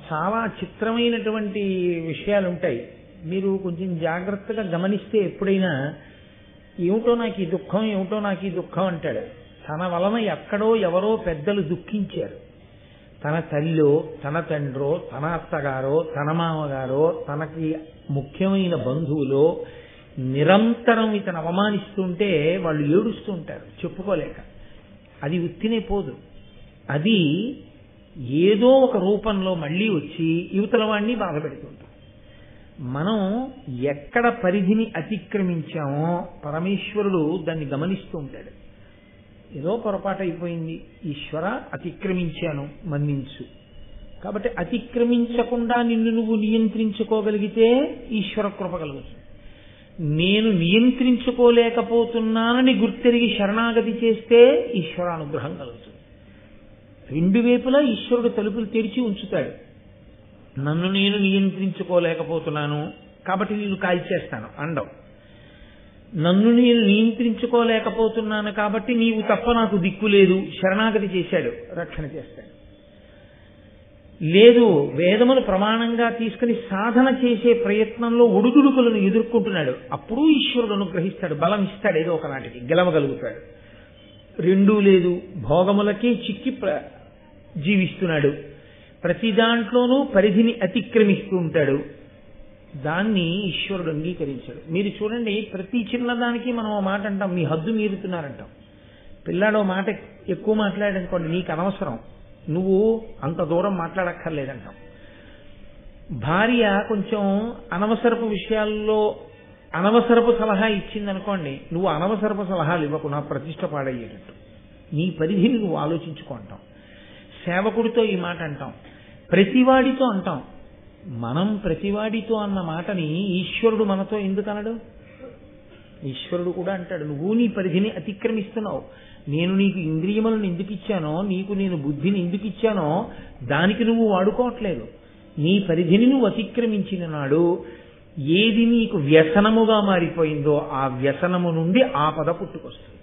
చాలా చిత్రమైనటువంటి విషయాలు ఉంటాయి. మీరు కొంచెం జాగ్రత్తగా గమనిస్తే ఎప్పుడైనా ఏమిటో నాకు ఈ దుఃఖం, ఏమిటో నాకు ఈ దుఃఖం అంటాడు. తన వలన ఎక్కడో ఎవరో పెద్దలు దుఃఖించారు. తన తల్లో, తన తండ్రో, తన అత్తగారో, తన మామగారో, తనకి ముఖ్యమైన బంధువులో నిరంతరం ఇతను అవమానిస్తుంటే వాళ్ళు ఏడుస్తూ ఉంటారు చెప్పుకోలేక. అది ఉత్తినే పోదు, అది ఏదో ఒక రూపంలో మళ్ళీ వచ్చి యువతల వాడిని బాధ పెడుతుంటాం. మనం ఎక్కడ పరిధిని అతిక్రమించామో పరమేశ్వరుడు దాన్ని గమనిస్తూ ఉంటాడు. ఏదో పొరపాటు అయిపోయింది, ఈశ్వర అతిక్రమించాను మన్నించు. కాబట్టి అతిక్రమించకుండా నిన్ను నువ్వు నియంత్రించుకోగలిగితే ఈశ్వర కృప కలుగుతుంది. నేను నియంత్రించుకోలేకపోతున్నానని గుర్తెరిగి శరణాగతి చేస్తే ఈశ్వర అనుగ్రహం కలుగుతుంది. రెండు వైపులా ఈశ్వరుడు తలుపులు తెరిచి ఉంచుతాడు. నన్ను నేను నియంత్రించుకోలేకపోతున్నాను కాబట్టి నేను కాల్చేస్తాను అండం. నన్ను నేను నియంత్రించుకోలేకపోతున్నాను కాబట్టి నీవు తప్ప నాకు దిక్కు లేదు, శరణాగతి చేశాడు, రక్షణ చేస్తాడు. లేదు, వేదమును ప్రమాణంగా తీసుకుని సాధన చేసే ప్రయత్నంలో ఒడుదుడుకులను ఎదుర్కొంటున్నాడు, అప్పుడు ఈశ్వరుడు అనుగ్రహిస్తాడు, బలం ఇస్తాడు, ఏదో ఒకనాటికి గెలవగలుగుతాడు. రెండూ లేదు, భోగములకే చిక్కి జీవిస్తున్నాడు, ప్రతి దాంట్లోనూ పరిధిని అతిక్రమిస్తూ ఉంటాడు, దాన్ని ఈశ్వరుడు అంగీకరించాడు. మీరు చూడండి, ప్రతి చిన్నదానికి మనం ఓ మాట అంటాం, మీ హద్దు మీరుతున్నారంటాం. పిల్లాడో మాట ఎక్కువ మాట్లాడనుకోండి, నీకు అనవసరం, నువ్వు అంత దూరం మాట్లాడక్కర్లేదంటాం. భార్య కొంచెం అనవసరపు విషయాల్లో అనవసరపు సలహా ఇచ్చిందనుకోండి, నువ్వు అనవసరపు సలహాలు ఇవ్వకు, నా ప్రతిష్ట పాడయ్యేటట్టు, నీ పరిధిని నువ్వు ఆలోచించుకుంటాం. సేవకుడితో ఈ మాట అంటాం, ప్రతివాడితో అంటాం. మనం ప్రతివాడితో అన్న మాటని ఈశ్వరుడు మనతో ఎందుకు అనడు? ఈశ్వరుడు కూడా అంటాడు, నువ్వు నీ పరిధిని అతిక్రమిస్తున్నావు, నేను నీకు ఇంద్రియములను ఎందుకు ఇచ్చానో, నీకు నేను బుద్ధిని ఎందుకు ఇచ్చానో దానికి నువ్వు వాడుకోవట్లేదు. నీ పరిధిని నువ్వు అతిక్రమించిన నాడు ఏది నీకు వ్యసనముగా మారిపోయిందో ఆ వ్యసనము నుండి ఆపద పుట్టుకొస్తుంది.